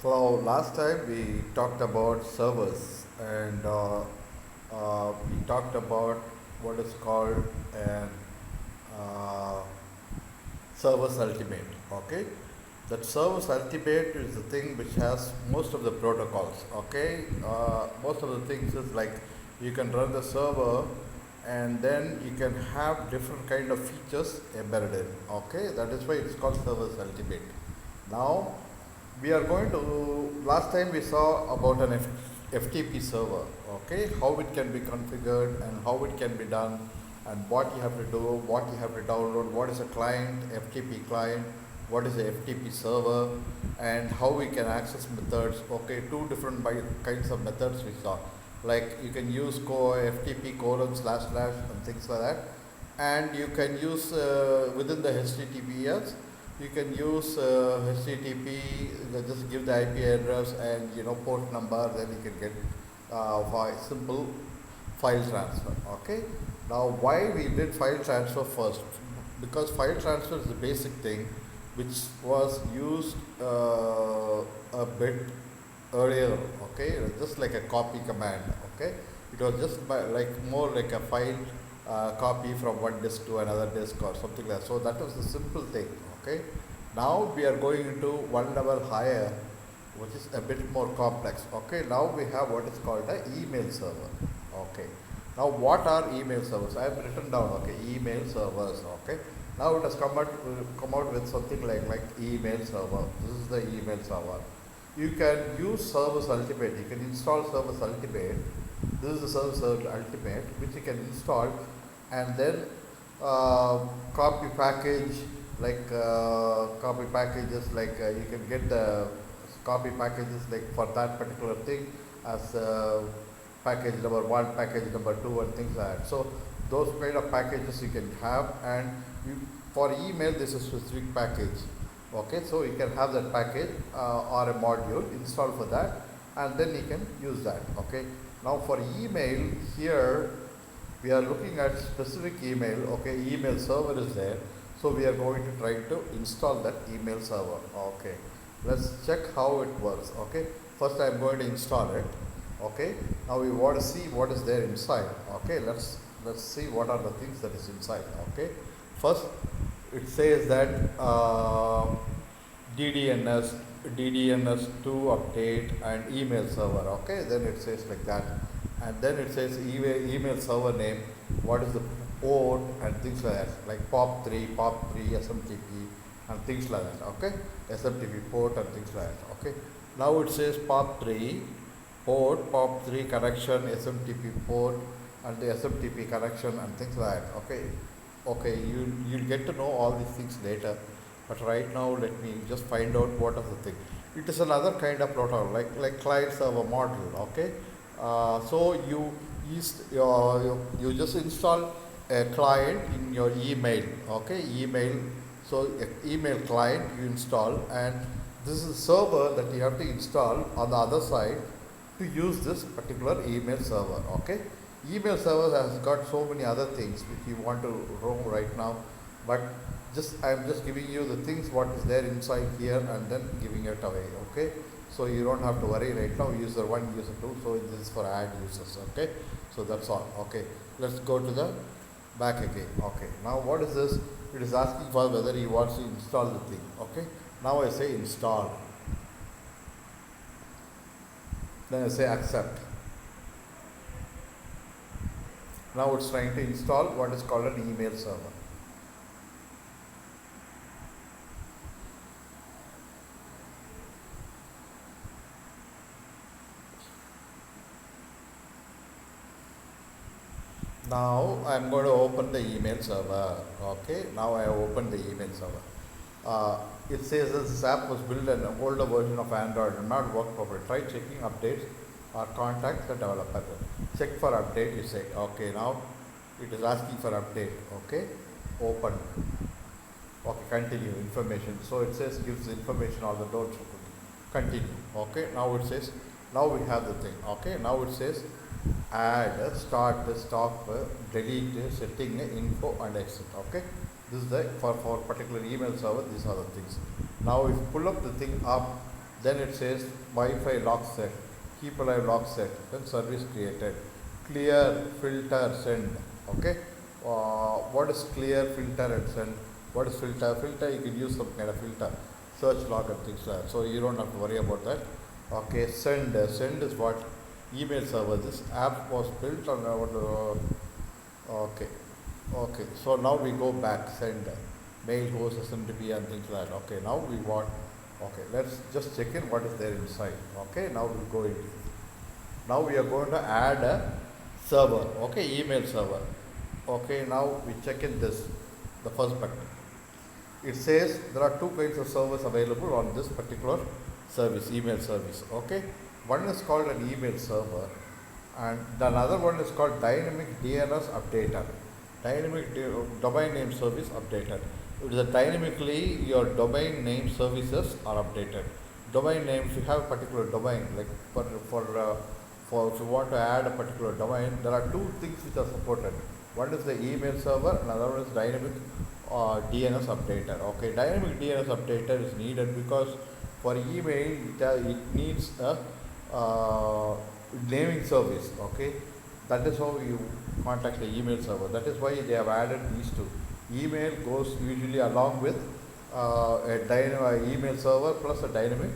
So last time we talked about servers and we talked about what is called an uh, servers ultimate. Okay, that servers ultimate is the thing which has most of the protocols. Okay, most of the things is like you can run the server and then you can have different kind of features embedded in. Okay, that is why it's called servers ultimate. Now we are going to, last time we saw about an FTP server, okay, how it can be configured and how it can be done and what you have to do, what you have to download, what is a client, FTP client, what is a FTP server, and how we can access methods. Okay, two different kinds of methods we saw, like you can use FTP colon slash slash and things like that, and you can use within the HTTPS you can use HTTP, just give the IP address and port number, then you can get simple file transfer. Okay, now why we did file transfer first? Because file transfer is the basic thing which was used a bit earlier. Okay, just like a copy command. Okay, it was just like more like a file copy from one disk to another disk or something like that. So that was the simple thing. Okay, now we are going into one level higher, which is a bit more complex. Okay, now we have what is called an email server. Okay, now what are email servers? I have written down. Okay, email servers. Okay, now it has come out with something like email server. This is the email server. You can use Servers Ultimate. You can install Servers Ultimate. This is the Servers Ultimate, which you can install and then copy package, like copy packages, like you can get the copy packages like for that particular thing as package number 1, package number 2 and things like that. So those kind of packages you can have, and for email this is a specific package. Okay, so you can have that package or a module installed for that, and then you can use that. Okay, now for email, here we are looking at specific email. Okay, email server is there, so we are going to try to install that email server. Okay, let's check how it works. Okay, first I am going to install it. Okay, now we want to see what is there inside. Okay, let's see what are the things that is inside. Okay, first it says that DDNS 2 update and email server. Okay, then it says like that, and then it says email server name, what is the port and things like that, like POP3 SMTP and things like that. Okay, SMTP port and things like that. Okay, now it says POP3 port, POP3 connection, SMTP port and the SMTP connection and things like that. Okay, you'll get to know all these things later, but right now let me just find out what is the thing. It is another kind of protocol, like client server model. Okay, so you just install a client in your email. Okay, email, so email client you install, and this is a server that you have to install on the other side to use this particular email server. Okay, email server has got so many other things which you want to roam right now, but I'm just giving you the things what is there inside here and then giving it away. Okay, so you don't have to worry right now. User 1, user 2, so this is for add users. Okay, so that's all. Okay, let's go to the back again. Okay, now what is this? It is asking for whether he wants to install the thing. Okay, now I say install, then I say accept. Now it's trying to install what is called an email server. Now I am going to open the email server. Okay, now I have opened the email server. It says that this app was built in an older version of Android and not work properly. Try checking updates or contact the developer. Check for update, you say. Okay, now it is asking for update. Okay, open. Okay, continue information. So it says gives information on the don't continue. Okay, now it says, now we have the thing. Okay, now it says add, start, stop, delete, setting, info and exit. Okay, this is the for particular email server. These are the things. Now if you pull up the thing up, Then it says Wi-Fi lock set, keep alive lock set, then service created, clear, filter, send. Okay, what is clear, filter, and send? What is filter? Filter, you can use some kind of filter, search log and things like that, so you don't have to worry about that. Okay, send is what? Email server. This app was built on our okay. Okay, so now we go back, send mail host SMTP and things like that. Okay, now we want, okay, let's just check in what is there inside. Okay, now we go into, now we are going to add a server. Okay, email server. Okay, now we check in this, the first button. It says there are two kinds of servers available on this particular service, email service. Okay, one is called an email server, and the another one is called dynamic DNS updater, dynamic domain name service updater. It is a dynamically your domain name services are updated. Domain name, if you have a particular domain, like for if you want to add a particular domain, there are two things which are supported. One is the email server, another one is dynamic DNS updater. Okay, dynamic DNS updater is needed because for email it needs a naming service. Okay, that is how you contact the email server. That is why they have added these two. Email goes usually along with a dynamic email server plus a dynamic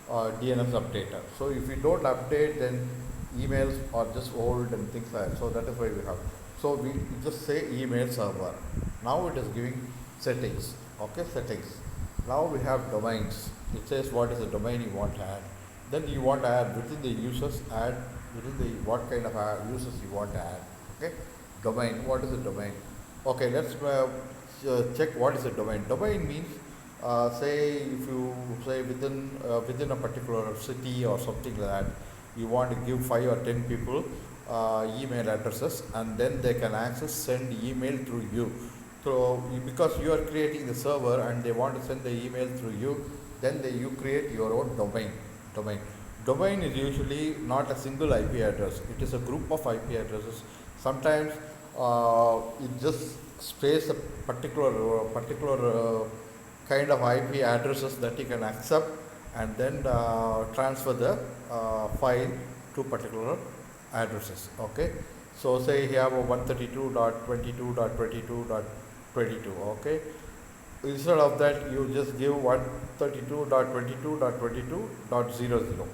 DNS updater. So if you don't update, then emails are just old and things like that. So that is why we have. So we just say email server. Now it is giving settings. Okay, settings. Now we have domains. It says what is the domain you want to add. Then you want to add within the users, add within the what kind of users you want to add. Okay, domain. What is the domain? Okay, let's check what is a domain. Domain means say if you say within a particular city or something like that, you want to give 5 or 10 people email addresses, and then they can access send email through you. So because you are creating the server and they want to send the email through you, then you create your own domain. Domain is usually not a single IP address. It is a group of IP addresses. Sometimes it just space a particular kind of IP addresses that you can accept, and then transfer the file to particular addresses. Okay, so say you have a 132.22.22.22. Okay, instead of that you just give 132.22.22.00.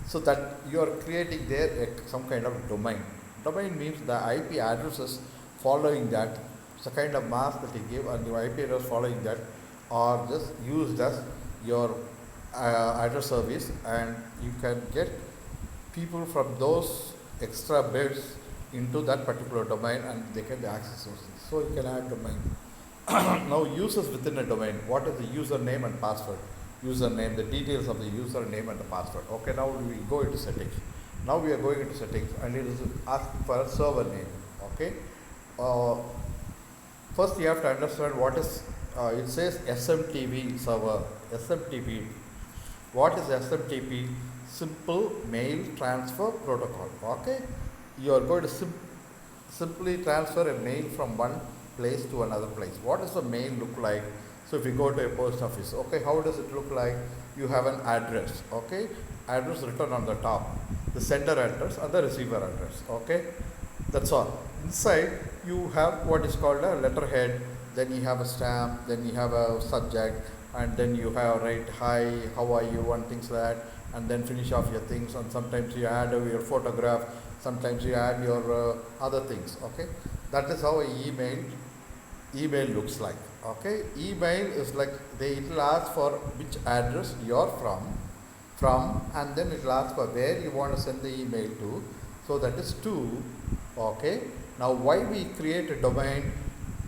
So that you are creating there some kind of domain. Domain means the IP addresses following that, it's a kind of mask that you give, and the IP address following that are just used as your address service, and you can get people from those extra bits into that particular domain and they can access those things. So you can add domain. Now users within a domain, what is the username and password? Username, the details of the username and the password. Okay, now we go into settings. Now we are going into settings and it is asking for a server name. Okay, first you have to understand what is it says SMTP server. SMTP, what is SMTP? Simple Mail Transfer Protocol. Okay, you are going to simply transfer a mail from one place to another place. What does the mail look like? So if you go to a post office, okay, how does it look like? You have an address. Okay, address written on the top, the sender address and the receiver address. Okay, that's all. Inside you have what is called a letterhead, then you have a stamp, then you have a subject, and then you have write hi, how are you, and things like that, and then finish off your things. And sometimes you add your photograph, sometimes you add your other things. Okay, that is how email looks like. Okay, email is like it will ask for which address you are from, and then it will ask for where you want to send the email to. So that is to. Okay, now why we create a domain?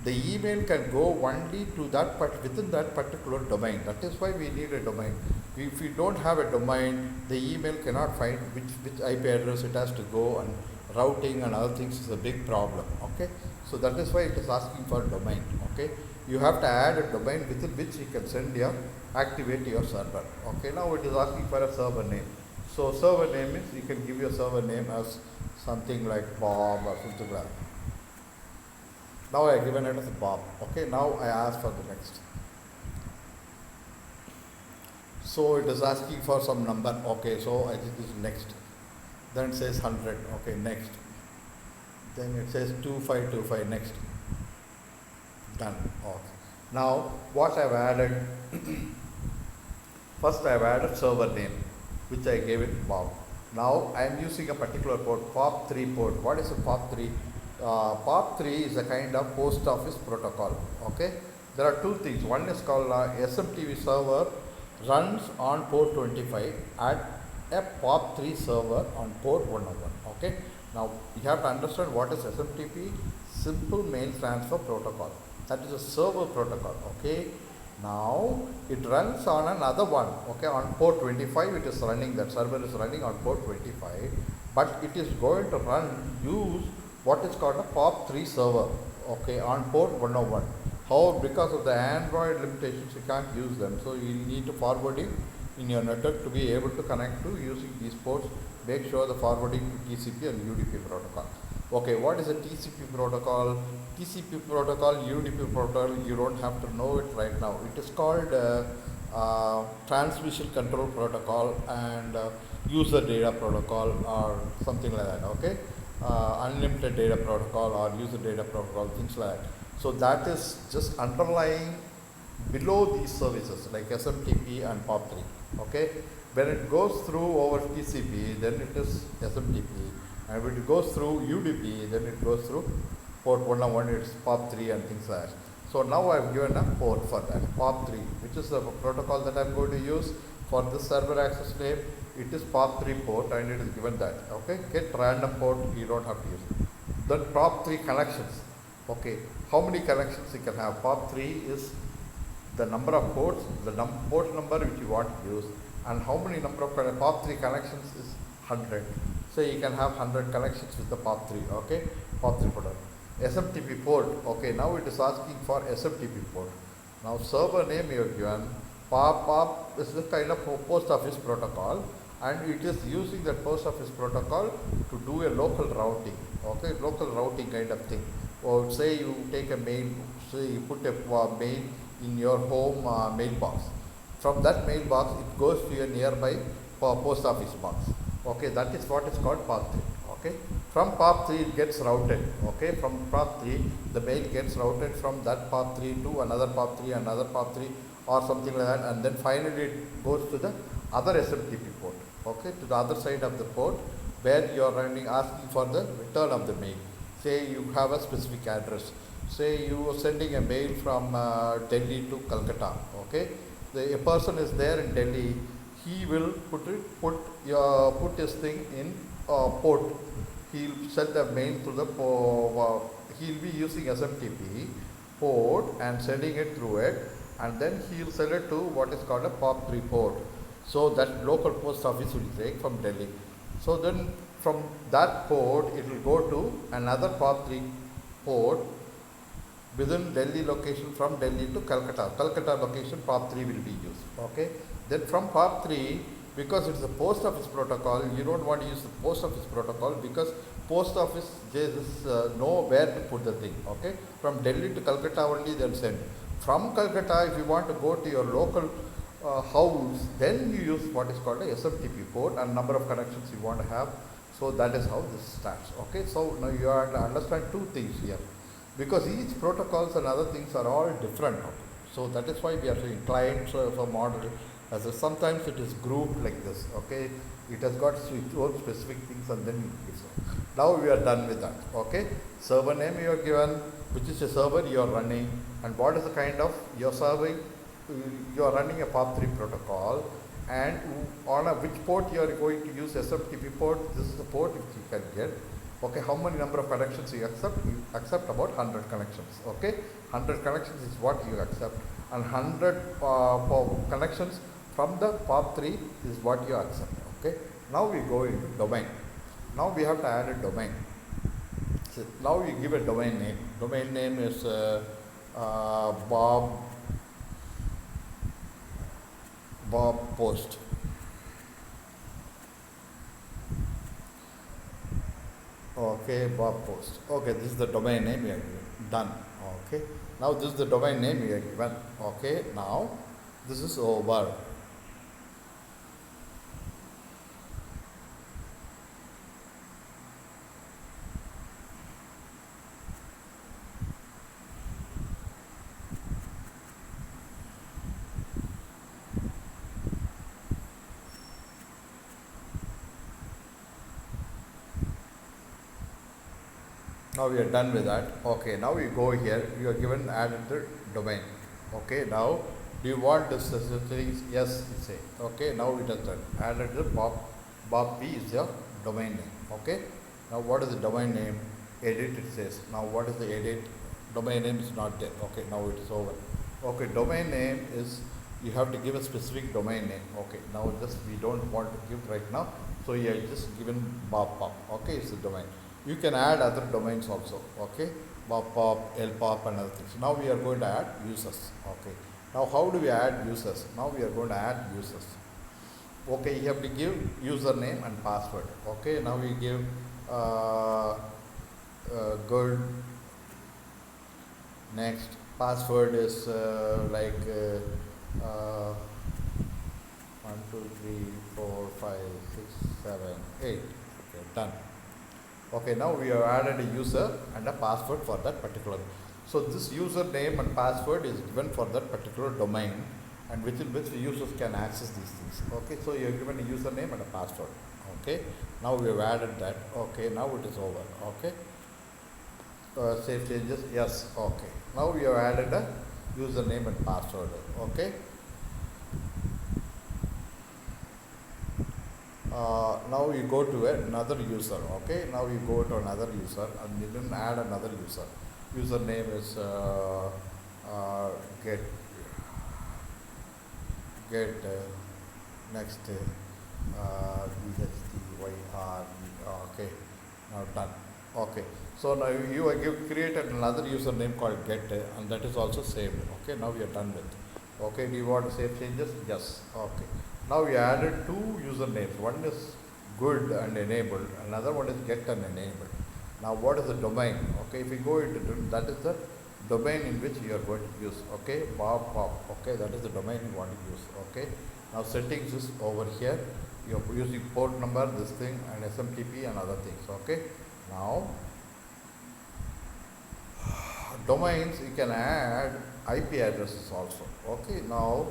The email can go only to that within that particular domain. That is why we need a domain. If we don't have a domain, the email cannot find which IP address it has to go, and routing and other things is a big problem. Okay, so that is why it is asking for a domain. Okay, you have to add a domain within which you can activate your server. Okay, now it is asking for a server name. So server name is, you can give your server name as something like Bob or something like that. Now I have given it as Bob. Okay, now I ask for the next. So it is asking for some number. Okay, so I think this is next. Then it says 100. Okay, next. Then it says 2525. Next. Done. Okay. Now what I've added. First I have added server name, which I gave it Bob. Now I am using a particular port, POP3 port. What is a POP3? POP3 is a kind of post office protocol. Okay. There are two things. One is called SMTP server runs on port 25 at a POP3 server on port 101. Okay. Now you have to understand what is SMTP, simple mail transfer protocol. That is a server protocol. Okay. Now it runs on another one. Okay, on port 25 it is running, that server is running on port 25, but it is going to use what is called a POP3 server, okay, on port 101. However, because of the Android limitations you can't use them, so you need to forward it in your network to be able to connect to using these ports. Make sure the forwarding to TCP and UDP protocol. Okay, what is a TCP protocol? TCP protocol, UDP protocol, you don't have to know it right now. It is called transmission control protocol and user data protocol or something like that. Okay, unlimited data protocol or user data protocol, things like that. So that is just underlying below these services like SMTP and POP3. Okay, when it goes through over TCP, then it is SMTP. And when it goes through UDP, then it goes through port 101, it's POP3 and things like that. So now I've given a port for that, POP3, which is the protocol that I'm going to use for this server access name. It is POP3 port and it is given that. Okay, get random port, you don't have to use it. Then POP3 connections. Okay, how many connections you can have? POP3 is the number of ports, the port number which you want to use, and how many number of POP3 connections is 100. So you can have 100 connections with the POP3, okay, POP3 port. SMTP port, okay, now it is asking for SMTP port. Now server name you have given, POP is the kind of post office protocol, and it is using that post office protocol to do a local routing, okay, local routing kind of thing. Or say you take a mail, say you put a mail in your home mailbox. From that mailbox, it goes to your nearby post office box. Okay, that is what is called POP3. Okay, from POP3 it gets routed. Okay, from POP3 the mail gets routed from that POP3 to another POP3, another POP3, or something like that, and then finally it goes to the other SMTP port. Okay, to the other side of the port where you are running, asking for the return of the mail. Say you have a specific address. Say you are sending a mail from Delhi to Calcutta. Okay, a person is there in Delhi. He will put his thing in port. He'll send the mail to the he'll be using SMTP port and sending it through it, and then he'll send it to what is called a POP3 port. So that local post office will take from Delhi. So then from that port it will go to another POP3 port within Delhi location, from Delhi to Calcutta. Calcutta location POP3 will be used. Okay. Then from POP3, because it's a post office protocol, you don't want to use the post office protocol because post office just know where to put the thing. Okay. From Delhi to Calcutta only they'll send. From Calcutta, if you want to go to your local house, then you use what is called a SMTP port and number of connections you want to have. So that is how this starts. Okay. So now you have to understand two things here, because each protocols and other things are all different. Okay. So that is why we are saying client server model. As sometimes it is grouped like this. Okay, it has got its own specific things, and then it is. Now we are done with that. Okay, server name you are given, which is a server you are running, and what is the kind of your serving. You are running a POP3 protocol, and on which port you are going to use SMTP port. This is the port which you can get. Okay, how many number of connections you accept? You accept about 100 connections. Okay, 100 connections is what you accept, and 100 connections from the POP3 is what you accept. Okay, now we go into domain. Now we have to add a domain. So now we give a domain name. Domain name is Bob Post. Okay, Bob Post. Okay, this is the domain name we are given. Done. Okay, now this is the domain name we are given. Okay, now this is over. Now we are done with that. Okay, now we go here. You are given added the domain. Okay, now do you want this settings? Yes, you say. Okay, now it has done. Added the Bob P is your domain name. Okay, now what is the domain name? Edit it says. Now what is the edit? Domain name is not there. Okay, now it is over. Okay, domain name is you have to give a specific domain name. Okay, now just we don't want to give right now. So you are just given Bob Pop. Okay, it's the domain. You can add other domains also. Okay, Bob Pop, LPOP and other things. Now we are going to add users. Okay, now how do we add users? Now we are going to add users. Okay, you have to give username and password. Okay, now we give good. Next password is 1, 2, 3, 4, 5, 6, 7, 8. Okay, done. Okay, now we have added a user and a password for that particular. So this username and password is given for that particular domain, and within which the users can access these things. Okay, so you are given a username and a password. Okay, now we have added that. Okay, now it is over. Okay, save changes. Yes. Okay, now we have added a username and password. Okay. Now you go to another user. Okay, now you go to another user and you can add another user. Username is get next VHTYR. Okay, now done. Okay, so now you have created another username called get, and that is also saved. Okay, now we are done with. Okay, do you want to save changes? Yes. Okay, now we added two usernames. One is good and enabled, another one is get and enabled. Now what is the domain? Okay, if we go into that is the domain in which you are going to use. Okay, Bob Pop. Okay, that is the domain you want to use. Okay, now settings is over here. You are using port number, this thing, and SMTP and other things. Okay, now domains you can add IP addresses also. Okay, now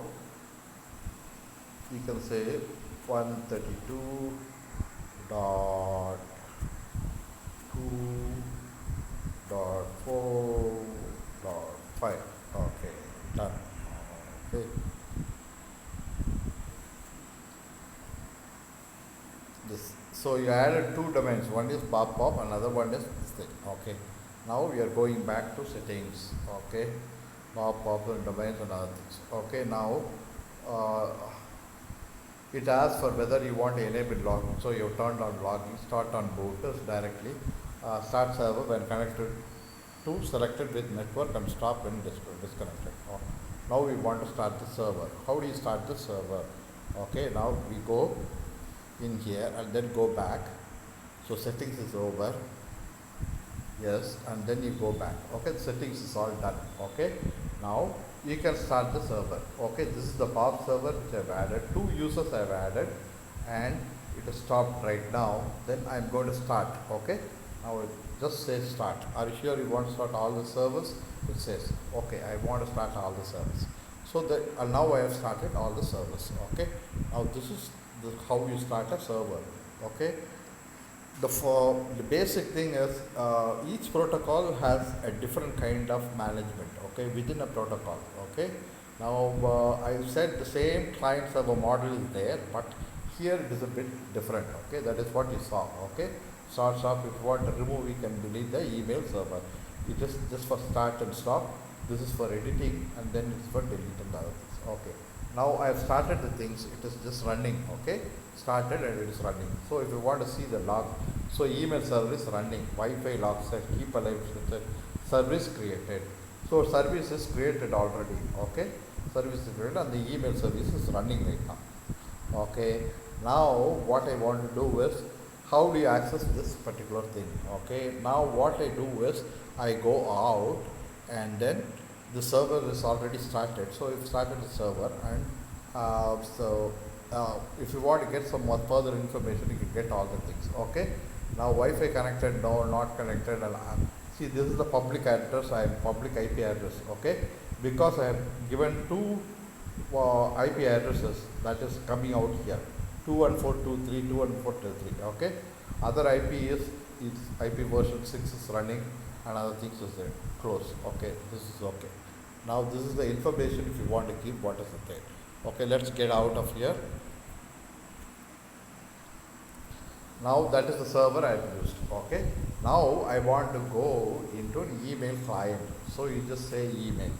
you can say 132.2.4.5. Okay, done. Okay. This. So you added two domains. One is Bob Pop, another one is this thing. Okay. Now we are going back to settings. Okay. Bob Pop and domains and other things. Okay. Now it asks for whether you want to enable logging. So you have turned on logging. Start on boot directly. Start server when connected to selected with network and stop when disconnected. Now we want to start the server. How do you start the server? Okay. Now we go in here and then go back. So settings is over. Yes, and then you go back. Okay, the settings is all done. Okay, now you can start the server. Okay, this is the Bob server which I have added. Two users I have added, and it is stopped right now. Then I am going to start. Okay, now it just says start. Are you sure you want to start all the servers? It says okay, I want to start all the servers. So that now I have started all the servers. Okay, now this is how you start a server. Okay. The basic thing is each protocol has a different kind of management. Okay, within a protocol. Okay, now I said the same client server model is there, but here it is a bit different. Okay, that is what you saw. Okay, start stop. If you want to remove, you can delete the email server. It is just for start and stop. This is for editing, and then it's for delete and other things. Okay, now I have started the things. It is just running. Okay, started and it is running. So if you want to see the log, so email service running, Wi-Fi log set, keep alive set, service created. So service is created already. Okay, service is created and the email service is running right now. Okay, now what I want to do is, how do you access this particular thing? Okay, now what I do is I go out and then the server is already started. So if started the server and if you want to get some more further information, you can get all the things. Okay, now Wi-Fi connected, no, not connected. And see, this is the public address. I have public IP address. Okay, because I have given two IP addresses that is coming out here, 21423, 21423. Okay, other IP is its IP version 6 is running and other things is there. Close. Okay, this is okay. Now this is the information if you want to keep what is there. Okay, let's get out of here. Now that is the server I have used. Okay, now I want to go into an email client. So you just say email.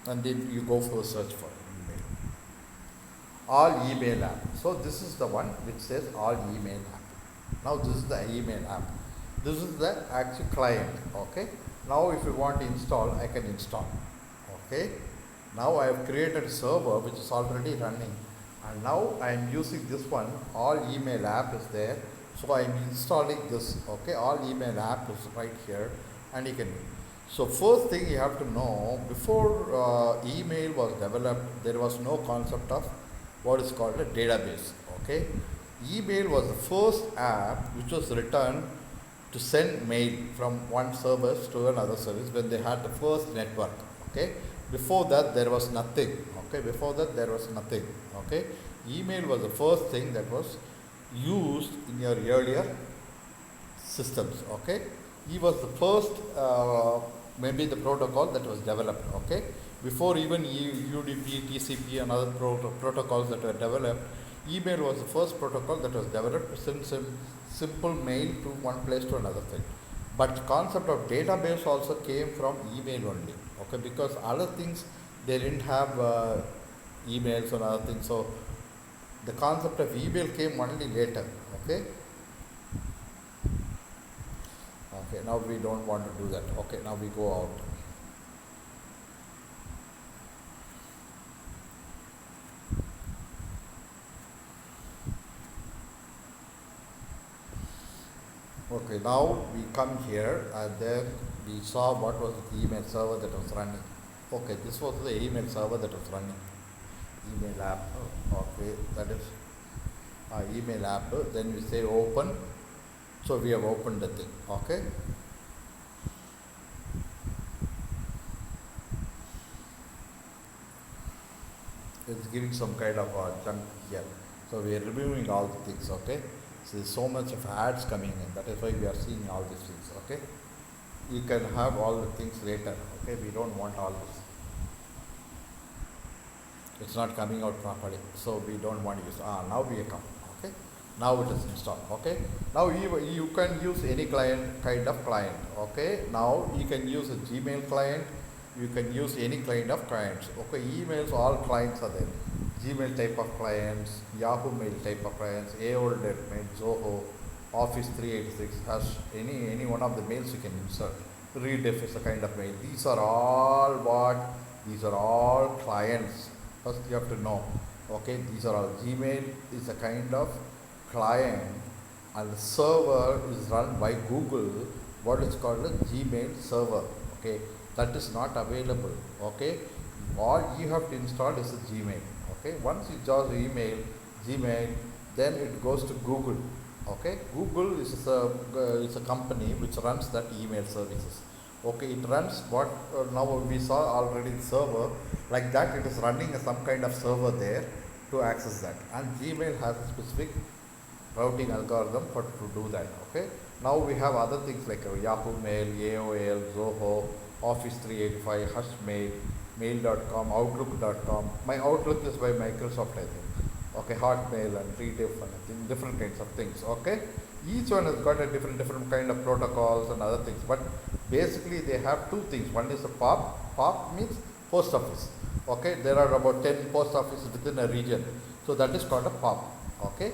And then you go for a search for email. All email app. So this is the one which says all email app. Now this is the email app. This is the actual client. Okay. Now if you want to install, I can install. Okay. Now I have created a server which is already running, and now I am using this one. All email app is there. So I am installing this. Okay. All email app is right here, and you can. So first thing you have to know, before email was developed, there was no concept of what is called a database. Okay, email was the first app which was written to send mail from one service to another service when they had the first network. Okay, before that there was nothing. Okay, before that there was nothing. Okay, email was the first thing that was used in your earlier systems. Okay, he was the first maybe the protocol that was developed. Okay, before even UDP, TCP and other protocols that were developed, email was the first protocol that was developed to send simple mail to one place to another thing. But concept of database also came from email only. Okay, because other things they didn't have emails and other things, so the concept of email came only later. Okay. Okay, now we don't want to do that. Okay, now we go out. Okay, now we come here and then we saw what was the email server that was running. Okay, this was the email server that was running. Email app. Okay, that is email app. Then we say open. So we have opened the thing. Okay. It's giving some kind of junk here. So we are removing all the things. Okay. So there's so much of ads coming in. That is why we are seeing all these things. Okay. You can have all the things later. Okay. We don't want all this. It's not coming out properly. So we don't want to use. Now we come. Okay. Now it is installed. Okay, now you can use any kind of client. Okay, now you can use a Gmail client, you can use any kind of clients. Okay, emails, all clients are there. Gmail type of clients, Yahoo Mail type of clients, AOL.Mail, Zoho, Office 386, Hush, any one of the mails you can insert. Rediff is a kind of mail. These are all what? These are all clients. First you have to know. Okay, these are all. Gmail is a kind of client and the server is run by Google, what is called a Gmail server. Okay, that is not available. Okay, all you have to install is a Gmail. Okay, once you choose Gmail, then it goes to Google. Okay, Google is a company which runs that email services. Okay, it runs what now we saw already the server, like that it is running some kind of server there to access that, and Gmail has a specific routing algorithm to do that. Okay, now we have other things like Yahoo Mail, AOL, Zoho, Office 385, Hush Mail, Mail.com, Outlook.com. My Outlook is by Microsoft, I think. Okay, Hotmail and Rediff and different kinds of things. Okay, each one has got a different kind of protocols and other things, but basically they have two things. One is a POP. POP means post office. Okay, there are about 10 post offices within a region, so that is called a POP. Okay,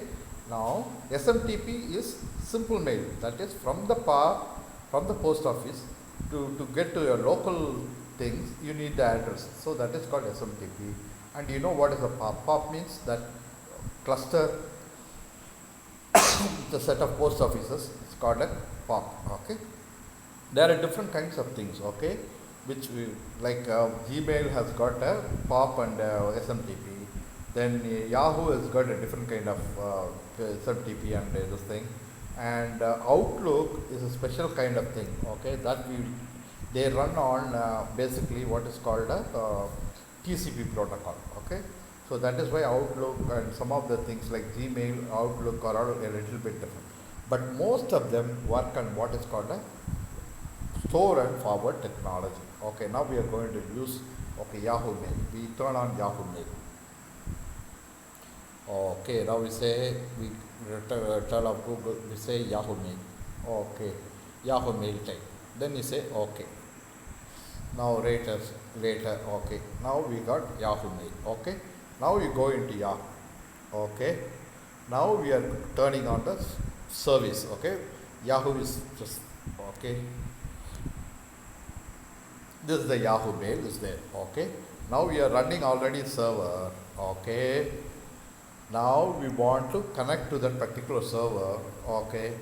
now SMTP is simple mail, that is from the POP, from the post office to get to your local things you need the address, so that is called SMTP. And you know what is a POP? POP means that cluster the set of post offices is called a POP. Okay, there are different kinds of things. Okay, which we like Gmail has got a POP and SMTP. Then Yahoo has got a different kind of SMTP and this thing, and Outlook is a special kind of thing. Okay, that they run on basically what is called a TCP protocol. Okay, So that is why Outlook and some of the things like Gmail, Outlook are all a little bit different. But most of them work on what is called a store and forward technology. Okay, now we are going to use Yahoo Mail. We turn on Yahoo Mail. Okay, now we say we turn off Google. We say Yahoo Mail. Okay, Yahoo Mail type. Then you say okay. Now later. Okay, now we got Yahoo Mail. Okay, now you go into Yahoo. Okay, now we are turning on the service. Okay, Yahoo is just okay. This is the Yahoo Mail is there. Okay, now we are running already server. Okay, now we want to connect to that particular server. Okay,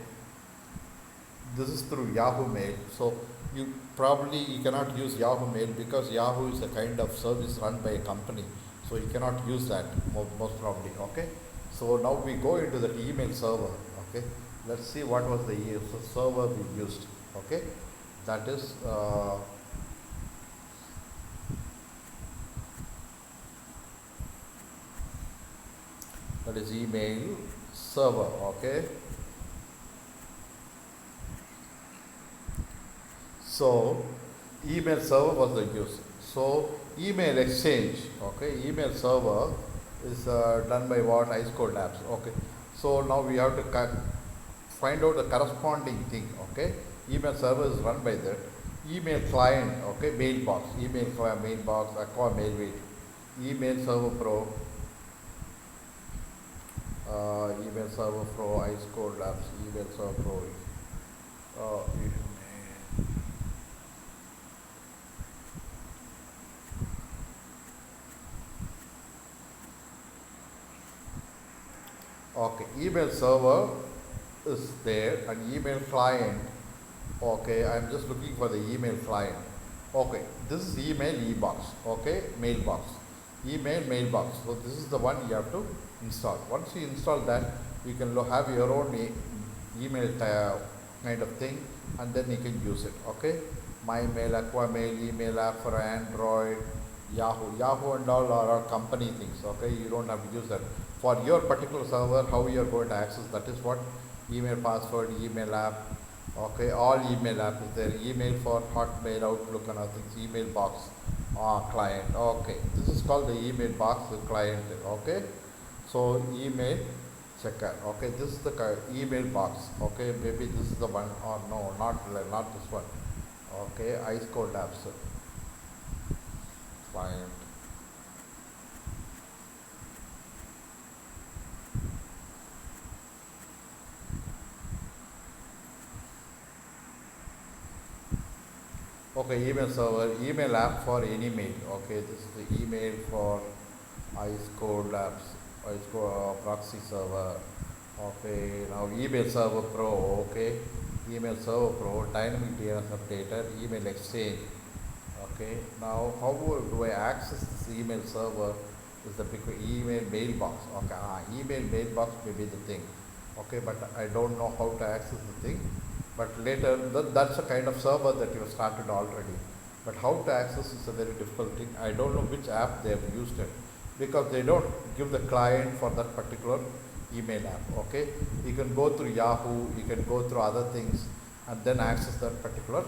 this is through Yahoo Mail. So you cannot use Yahoo Mail because Yahoo is a kind of service run by a company. So you cannot use that most probably. Okay, so now we go into the email server. Okay, let's see what was the server we used. Okay, that is email server. Okay, so email server was the use. So email exchange, okay, email server is done by what? Ice Code Labs. Okay, so now we have to find out the corresponding thing. Okay, email server is run by that. Email client, okay, mailbox, email client, mailbox, Aqua Mailway, email server pro, email server pro, Ice Code Labs, email server pro. Okay, email server is there and email client. Okay, I am just looking for the email client. Okay, this is email e-box. Okay, mailbox, email mailbox. So this is the one you have to install. Once you install that, you can have your own email kind of thing, and then you can use it. Okay, My Mail, Aqua Mail, email app for Android, Yahoo and all are company things. Okay, you don't have to use that for your particular server. How you are going to access that is what email password, email app. Okay, all email app is there. Email for Hotmail, Outlook and other things. Email box client. Okay, this is called the email box client. Okay, so email checker. Okay, this is the email box. Okay, maybe this is the one or no, not this one. Okay, Ice Code Labs client. Okay, email server, email app for any mail. Okay, this is the email for Ice Code Labs, Ice Code proxy server. Okay, now email server pro. Okay, email server pro, dynamic DNS updater, email exchange. Okay, now how do I access this email server? Is the email mailbox. Okay, email mailbox may be the thing. Okay, but I don't know how to access the thing. But later, that's a kind of server that you have started already. But how to access is a very difficult thing. I don't know which app they have used it, because they don't give the client for that particular email app. Okay, you can go through Yahoo, you can go through other things and then access that particular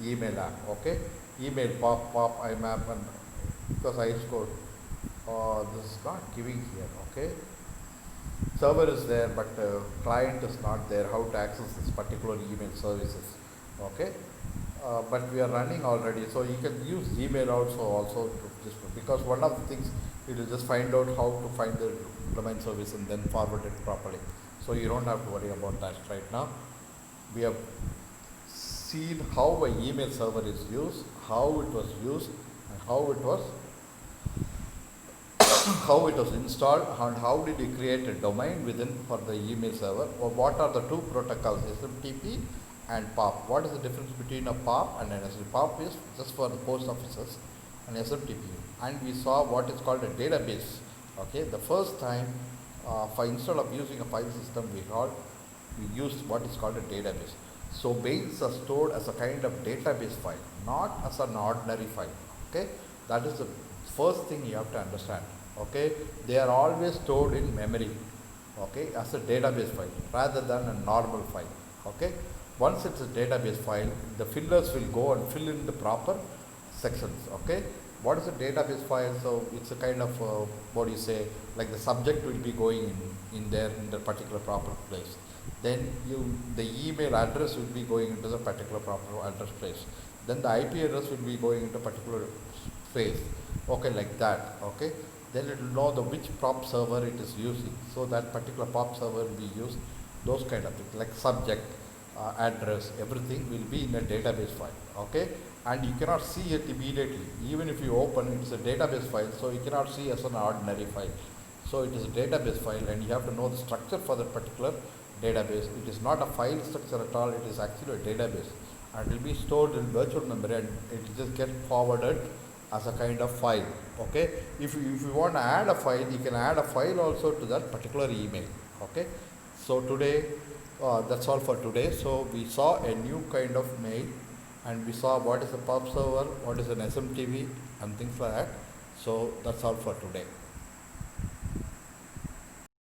email app. Okay, email pop IMAP, and because Ice Code this is not giving here. Okay, server is there but client is not there. How to access this particular email services? Okay, but we are running already, so you can use Gmail also to just, because one of the things it will just find out how to find the domain service and then forward it properly. So you don't have to worry about that right now. We have seen how an email server is used, how it was used, and how it was installed, and how did you create a domain within for the email server, or what are the two protocols, SMTP and POP. What is the difference between a POP and an SMTP? POP is just for the post offices, and SMTP. And we saw what is called a database. Okay, the first time instead of using a file system, we used what is called a database. So mails are stored as a kind of database file, not as an ordinary file. Okay, that is the first thing you have to understand. Okay, they are always stored in memory, okay, as a database file rather than a normal file. Okay, once it's a database file, the fillers will go and fill in the proper sections. Okay, what is a database file? So it's a kind of what do you say, like the subject will be going in there in the particular proper place, then the email address will be going into the particular proper address place, then the IP address will be going into particular space. Okay, like that. Okay, then it will know the which POP server it is using, so that particular POP server will be used. Those kind of things like subject, address, everything will be in a database file. Okay, and you cannot see it immediately. Even if you open, it's a database file, so you cannot see as an ordinary file. So it is a database file, and you have to know the structure for that particular database. It is not a file structure at all. It is actually a database, and it will be stored in virtual memory, and it will just get forwarded as a kind of file. Okay, if you want to add a file, you can add a file also to that particular email. Okay, so today that's all for today. So we saw a new kind of mail, and we saw what is a POP server, what is an SMTP, and things like that. So that's all for today.